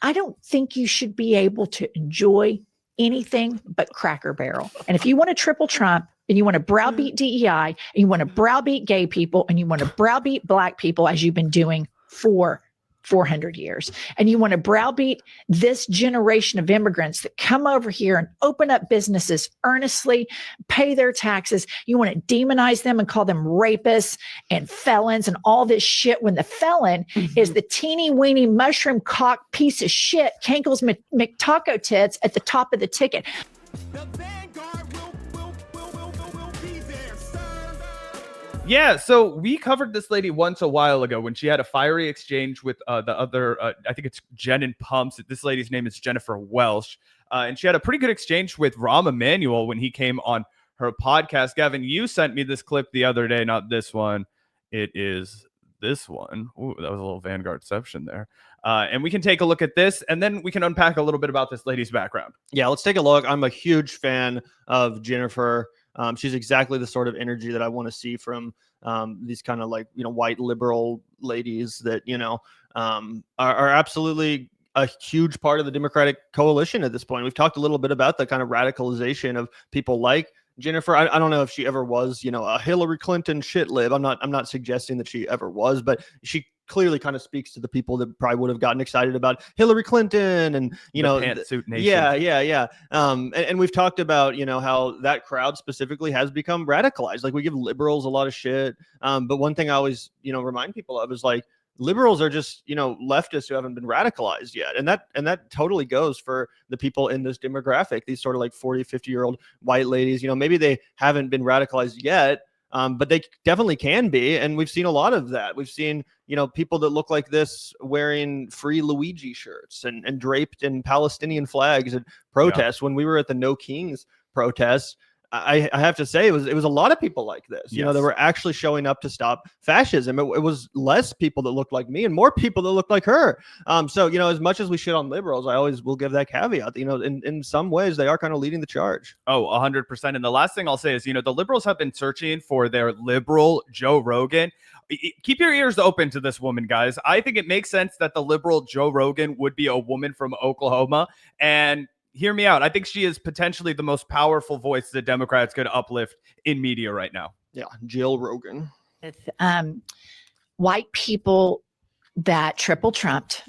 I don't think you should be able to enjoy anything but Cracker Barrel. And if you want to triple Trump and you want to browbeat DEI and you want to browbeat gay people and you want to browbeat black people as you've been doing for 400 years, and you want to browbeat this generation of immigrants that come over here and open up businesses earnestly, pay their taxes. You want to demonize them and call them rapists and felons and all this shit when the felon is the teeny weeny mushroom cock piece of shit, Cankles McTaco tits at the top of the ticket. The Vanguard will be there, sir. Yeah, so we covered this lady once a while ago when she had a fiery exchange with the other, I think it's Jen and Pumps. This lady's name is Jennifer Welch. And she had a pretty good exchange with Rahm Emanuel when he came on her podcast. Gavin, you sent me this clip the other day, not this one. It is this one. Ooh, that was a little Vanguardception there. And we can take a look at this, and then we can unpack a little bit about this lady's background. Yeah, let's take a look. I'm a huge fan of Jennifer. She's exactly the sort of energy that I want to see from these kind of like, white liberal ladies that, are absolutely a huge part of the Democratic coalition at this point. We've talked a little bit about the kind of radicalization of people like Jennifer. I don't know if she ever was, a Hillary Clinton shit lib. I'm not suggesting that she ever was, but she clearly kind of speaks to the people that probably would have gotten excited about Hillary Clinton and, pantsuit nation. Yeah. And we've talked about, how that crowd specifically has become radicalized. Like we give liberals a lot of shit. But one thing I always, remind people of is like, liberals are just, leftists who haven't been radicalized yet. And that totally goes for the people in this demographic, these sort of like 40, 50-year-old white ladies. Maybe they haven't been radicalized yet, but they definitely can be. And we've seen a lot of that. We've seen, people that look like this wearing Free Luigi shirts and draped in Palestinian flags at protests. Yeah. When we were at the No Kings protests, I have to say it was a lot of people like this, yes. That were actually showing up to stop fascism. It was less people that looked like me and more people that looked like her. So, as much as we shit on liberals, I always will give that caveat, in some ways they are kind of leading the charge. Oh, 100%. And the last thing I'll say is, the liberals have been searching for their liberal Joe Rogan. Keep your ears open to this woman, guys. I think it makes sense that the liberal Joe Rogan would be a woman from Oklahoma. And hear me out. I think she is potentially the most powerful voice that Democrats could uplift in media right now. Yeah, Jill Rogan. With white people that triple Trumped,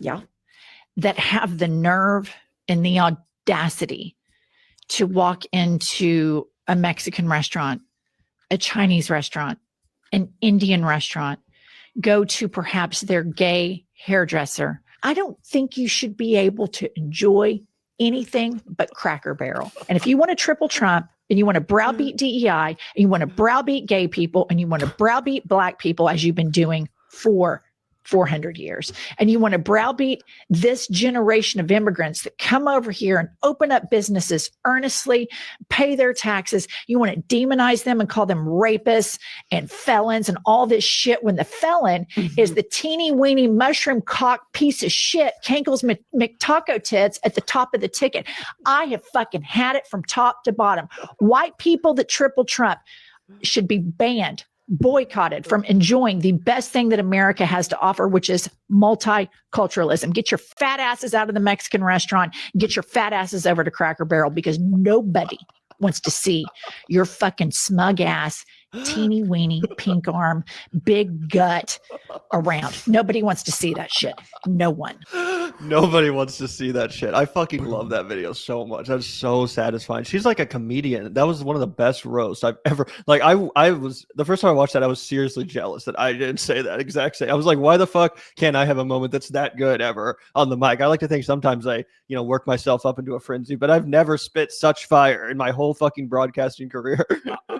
that have the nerve and the audacity to walk into a Mexican restaurant, a Chinese restaurant, an Indian restaurant, go to perhaps their gay hairdresser. I don't think you should be able to enjoy anything but Cracker Barrel. And if you want to triple Trump and you want to browbeat DEI and you want to browbeat gay people and you want to browbeat black people as you've been doing for 400 years, and you want to browbeat this generation of immigrants that come over here and open up businesses earnestly, pay their taxes, you want to demonize them and call them rapists and felons and all this shit when the felon is the teeny weeny mushroom cock piece of shit, Cankles McTaco tits at the top of the ticket. I have fucking had it from top to bottom. White people that triple Trump should be banned, boycotted from enjoying the best thing that America has to offer, which is multiculturalism. Get your fat asses out of the Mexican restaurant, get your fat asses over to Cracker Barrel, because nobody wants to see your fucking smug ass, teeny weeny, pink arm, big gut around. Nobody wants to see that shit. No one. Nobody wants to see that shit. I fucking love that video so much. That's so satisfying. She's like a comedian. That was one of the best roasts I've ever, like, I was, the first time I watched that, I was seriously jealous that I didn't say that exact same. I was like, why the fuck can't I have a moment that's that good ever on the mic? I like to think sometimes I, work myself up into a frenzy, but I've never spit such fire in my whole fucking broadcasting career.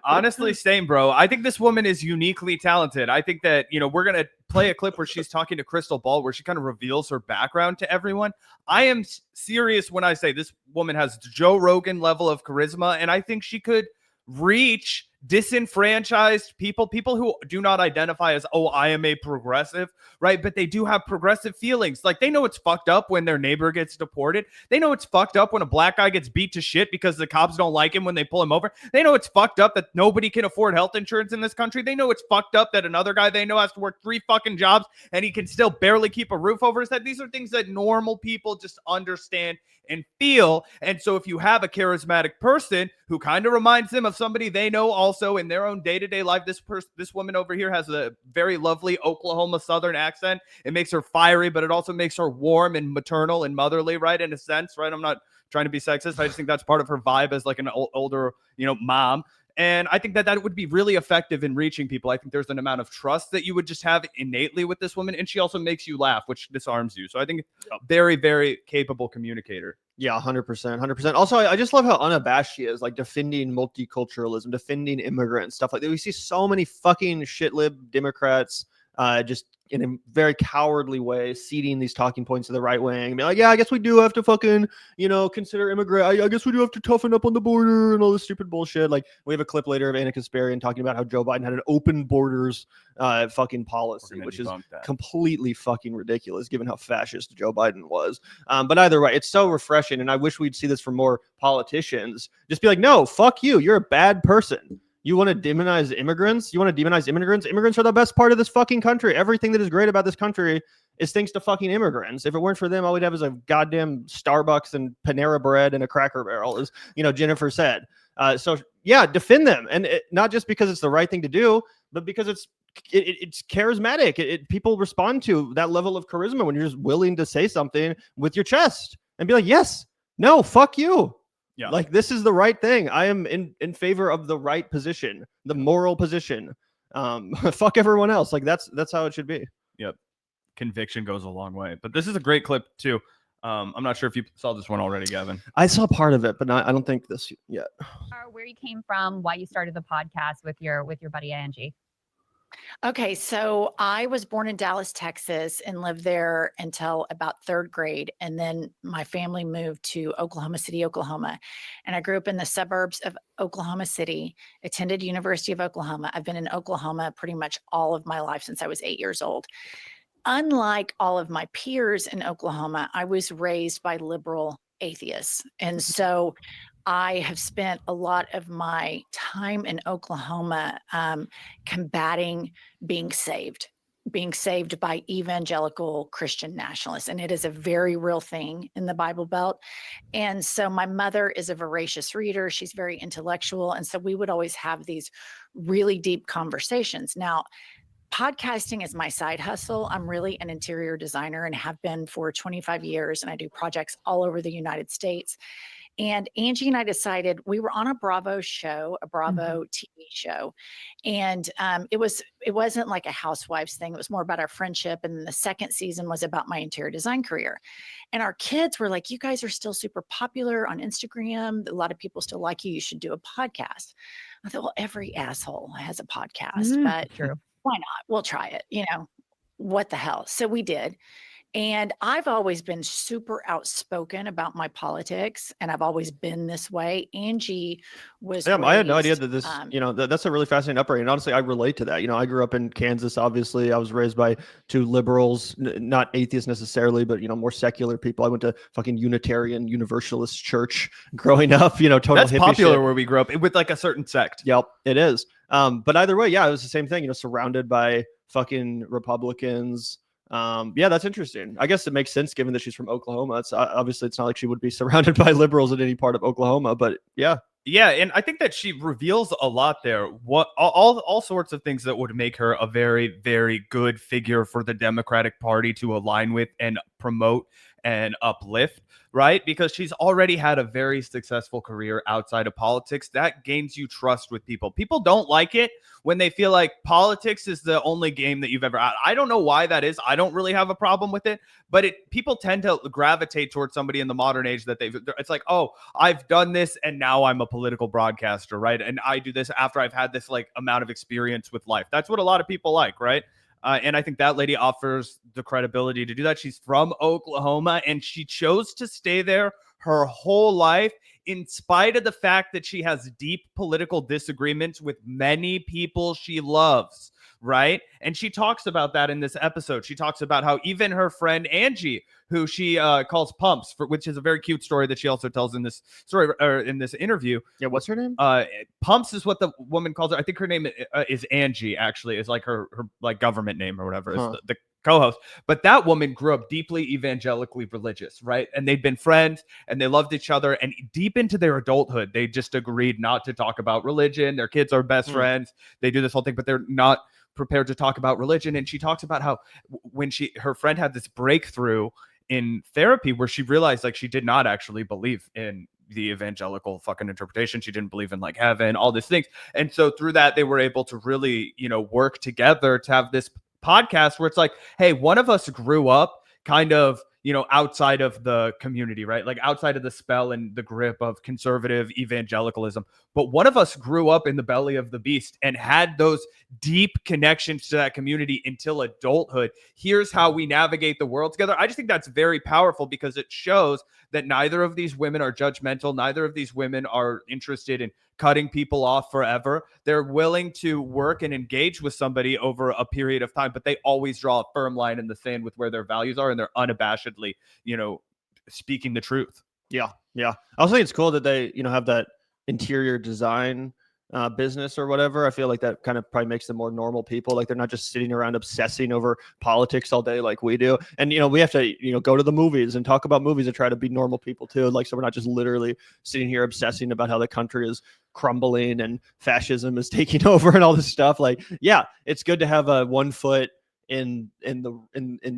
Honestly, same, bro. I think this woman is uniquely talented. I think that, we're going to play a clip where she's talking to Krystal Ball, where she kind of reveals her background to everyone. I am serious when I say this woman has Joe Rogan level of charisma, and I think she could reach disenfranchised people who do not identify as, oh, I am a progressive, right? But they do have progressive feelings. Like, they know it's fucked up when their neighbor gets deported. They know it's fucked up when a black guy gets beat to shit because the cops don't like him when they pull him over. They know it's fucked up that nobody can afford health insurance in this country. They know it's fucked up that another guy they know has to work 3 fucking jobs and he can still barely keep a roof over his head. These are things that normal people just understand and feel. And so if you have a charismatic person who kind of reminds them of somebody they know also in their own day-to-day life, this woman over here has a very lovely Oklahoma Southern accent. It makes her fiery, but it also makes her warm and maternal and motherly, right? In a sense, right? I'm not trying to be sexist. I just think that's part of her vibe as like an older, mom. And I think that would be really effective in reaching people. I think there's an amount of trust that you would just have innately with this woman. And she also makes you laugh, which disarms you. So I think a very, very capable communicator. Yeah, 100%, 100%. Also, I just love how unabashed she is, like defending multiculturalism, defending immigrants, stuff like that. We see so many fucking shitlib Democrats just in a very cowardly way ceding these talking points to the right wing and be like, yeah, I guess we do have to fucking, consider immigrant. I guess we do have to toughen up on the border and all this stupid bullshit. Like, we have a clip later of Anna Kasparian talking about how Joe Biden had an open borders fucking policy, which is completely fucking ridiculous given how fascist Joe Biden was. But either way, it's so refreshing. And I wish we'd see this from more politicians. Just be like, no, fuck you. You're a bad person. You want to demonize immigrants? Immigrants are the best part of this fucking country. Everything that is great about this country is thanks to fucking immigrants. If it weren't for them, all we'd have is a goddamn Starbucks and Panera Bread and a Cracker Barrel, as Jennifer said. So yeah, defend them, and not just because it's the right thing to do, but because it's charismatic. People respond to that level of charisma when you're just willing to say something with your chest and be like, yes, no, fuck you. Yeah. Like, this is the right thing. I am in favor of the right position, the moral position. Fuck everyone else. Like, that's how it should be. Yep. Conviction goes a long way. But this is a great clip too. I'm not sure if you saw this one already, Gavin. I saw part of it, but I don't think this yet. Where you came from, why you started the podcast with your buddy Angie. Okay, so I was born in Dallas, Texas, and lived there until about 3rd grade. And then my family moved to Oklahoma City, Oklahoma. And I grew up in the suburbs of Oklahoma City, attended University of Oklahoma. I've been in Oklahoma pretty much all of my life since I was 8 years old. Unlike all of my peers in Oklahoma, I was raised by liberal atheists. And so I have spent a lot of my time in Oklahoma combating being saved by evangelical Christian nationalists. And it is a very real thing in the Bible Belt. And so my mother is a voracious reader. She's very intellectual. And so we would always have these really deep conversations. Now, podcasting is my side hustle. I'm really an interior designer and have been for 25 years. And I do projects all over the United States. And Angie and I decided, we were on a Bravo show, a Bravo TV show. And it wasn't like a housewives thing. It was more about our friendship. And the second season was about my interior design career. And our kids were like, you guys are still super popular on Instagram. A lot of people still like you. You should do a podcast. I thought, well, every asshole has a podcast, but True. Why not? We'll try it. What the hell? So we did. And I've always been super outspoken about my politics, and I've always been this way. Angie was. Yeah, I had no idea that this. That's a really fascinating upbringing. Honestly, I relate to that. I grew up in Kansas. Obviously, I was raised by 2 liberals, not atheists necessarily, but more secular people. I went to fucking Unitarian Universalist church growing up. Total. That's hippie popular shit. where we grew up with like a certain sect. Yep, it is. But either way, yeah, it was the same thing. Surrounded by fucking Republicans. Yeah, that's interesting. I guess it makes sense given that she's from Oklahoma. It's obviously it's not like she would be surrounded by liberals in any part of Oklahoma, but yeah. Yeah, and I think that she reveals a lot there. What all sorts of things that would make her a very, very good figure for the Democratic Party to align with and promote and uplift, right? Because she's already had a very successful career outside of politics. That gains you trust with people. People don't like it when they feel like politics is the only game that you've ever had. I don't know why that is. I don't really have a problem with it, but people tend to gravitate towards somebody in the modern age that it's like, oh, I've done this and now I'm a political broadcaster, right? And I do this after I've had this like amount of experience with life. That's what a lot of people like, right? And I think that lady offers the credibility to do that. She's from Oklahoma and she chose to stay there her whole life, in spite of the fact that she has deep political disagreements with many people she loves, right? And she talks about that in this episode. She talks about how even her friend Angie, who she calls Pumps, which is a very cute story that she also tells in this story or in this interview. Yeah, what's her name? Pumps is what the woman calls her. I think her name is Angie, actually, is like her like government name or whatever. Is the co-host. But that woman grew up deeply evangelically religious, right? And they'd been friends and they loved each other. And deep into their adulthood, they just agreed not to talk about religion. Their kids are best friends. They do this whole thing, but they're not prepared to talk about religion. And she talks about how when her friend had this breakthrough in therapy where she realized like she did not actually believe in the evangelical fucking interpretation. She didn't believe in like heaven, all these things. And so through that, they were able to really, work together to have this podcast where it's like, hey, one of us grew up kind of, outside of the community, right? Like outside of the spell and the grip of conservative evangelicalism. But one of us grew up in the belly of the beast and had those deep connections to that community until adulthood. Here's how we navigate the world together. I just think that's very powerful because it shows that neither of these women are judgmental. Neither of these women are interested in cutting people off forever. They're willing to work and engage with somebody over a period of time, but they always draw a firm line in the sand with where their values are, and they're unabashedly, speaking the truth. Yeah. I also think it's cool that they, have that interior design business or whatever. I feel like that kind of probably makes them more normal people. Like they're not just sitting around obsessing over politics all day like we do. And, we have to, go to the movies and talk about movies and try to be normal people too. Like, so we're not just literally sitting here obsessing about how the country is crumbling and fascism is taking over and all this stuff. Like, yeah, it's good to have a 1 foot in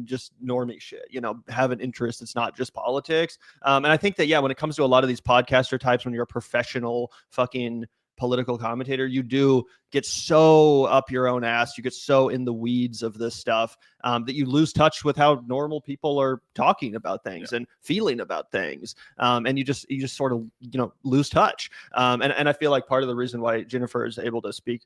just normie shit, have an interest. It's not just politics. And I think that, when it comes to a lot of these podcaster types, when you're a professional fucking political commentator, you do get so up your own ass, you get so in the weeds of this stuff that you lose touch with how normal people are talking about things and feeling about things, and you just sort of lose touch, and I feel like part of the reason why Jennifer is able to speak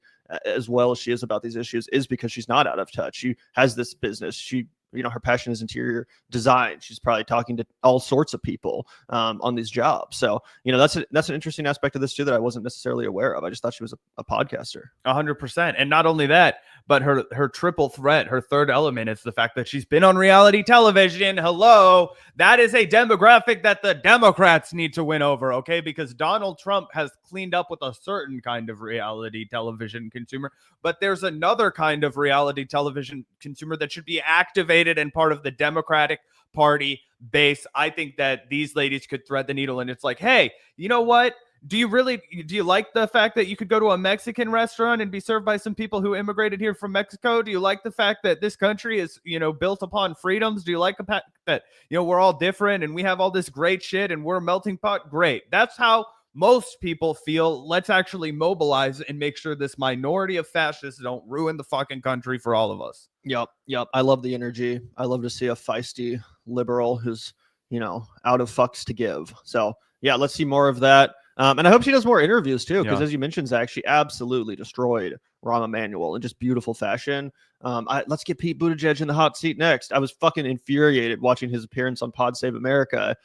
as well as she is about these issues is because she's not out of touch. She has this business. She her passion is interior design. She's probably talking to all sorts of people on these jobs. So, that's an interesting aspect of this too that I wasn't necessarily aware of. I just thought she was a podcaster. 100%. And not only that, but her triple threat, her third element is the fact that she's been on reality television. Hello. That is a demographic that the Democrats need to win over, okay? Because Donald Trump has cleaned up with a certain kind of reality television consumer, but there's another kind of reality television consumer that should be activated and part of the Democratic Party base. I think that these ladies could thread the needle, and it's like, hey, you know what? Do you like the fact that you could go to a Mexican restaurant and be served by some people who immigrated here from Mexico? Do you like the fact that this country is, built upon freedoms? Do you like the fact that, we're all different and we have all this great shit and we're a melting pot? Great. That's how most people feel. Let's actually mobilize and make sure this minority of fascists don't ruin the fucking country for all of us. Yep. I love the energy. I love to see a feisty liberal who's, out of fucks to give. So yeah, let's see more of that. And I hope she does more interviews too, because as you mentioned, Zach, she absolutely destroyed Rahm Emanuel in just beautiful fashion. Let's get Pete Buttigieg in the hot seat next. I was fucking infuriated watching his appearance on Pod Save America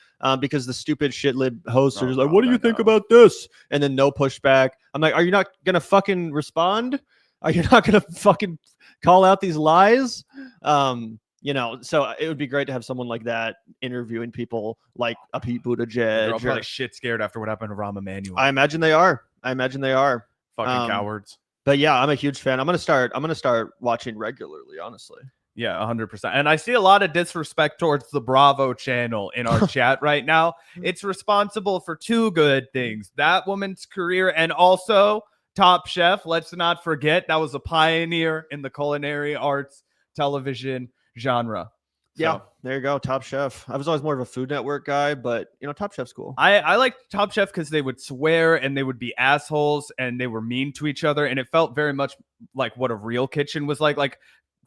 because the stupid shit-lib hosts are just like, what do you think about this? And then no pushback. I'm like, are you not going to fucking respond? Are you not going to fucking call out these lies? So it would be great to have someone like that interviewing people like a Pete Buttigieg. They're all probably shit scared after what happened to Rahm Emanuel. I imagine they are. Fucking cowards. But yeah, I'm a huge fan. I'm gonna start watching regularly, honestly. Yeah, 100%. And I see a lot of disrespect towards the Bravo channel in our chat right now. It's responsible for two good things: that woman's career and also Top Chef. Let's not forget that was a pioneer in the culinary arts television genre. Yeah, there you go. Top Chef. I was always more of a Food Network guy, but Top Chef's cool. I liked Top Chef because they would swear and they would be assholes and they were mean to each other, and it felt very much like what a real kitchen was like. Like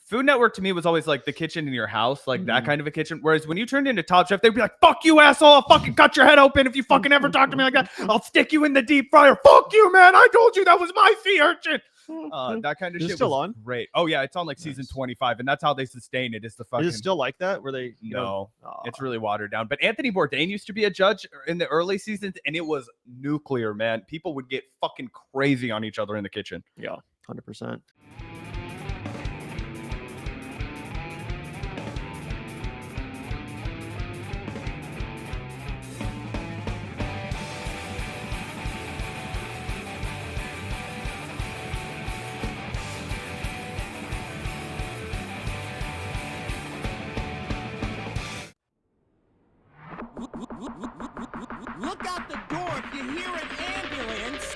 Food Network to me was always like the kitchen in your house, like that kind of a kitchen. Whereas when you turned into Top Chef, they'd be like, "Fuck you, asshole! I'll fucking cut your head open if you fucking ever talk to me like that. I'll stick you in the deep fryer. Fuck you, man! I told you that was my sea urchin." That kind of Is it shit still was on? great. Oh yeah, it's on like season Nice. 25, and that's how they sustain it. Is the fucking Is it still like that? Where they no. Aw. It's really watered down. But Anthony Bourdain used to be a judge in the early seasons, and it was nuclear, man. People would get fucking crazy on each other in the kitchen. Yeah, 100%. Look out the door if you hear an ambulance.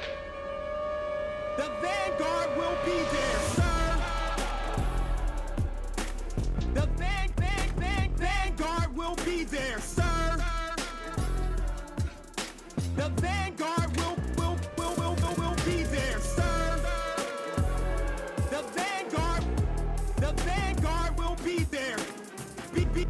The Vanguard will be there, sir. The Vanguard will be there, sir. The Vanguard will be there, sir. The Vanguard will be there. Be there.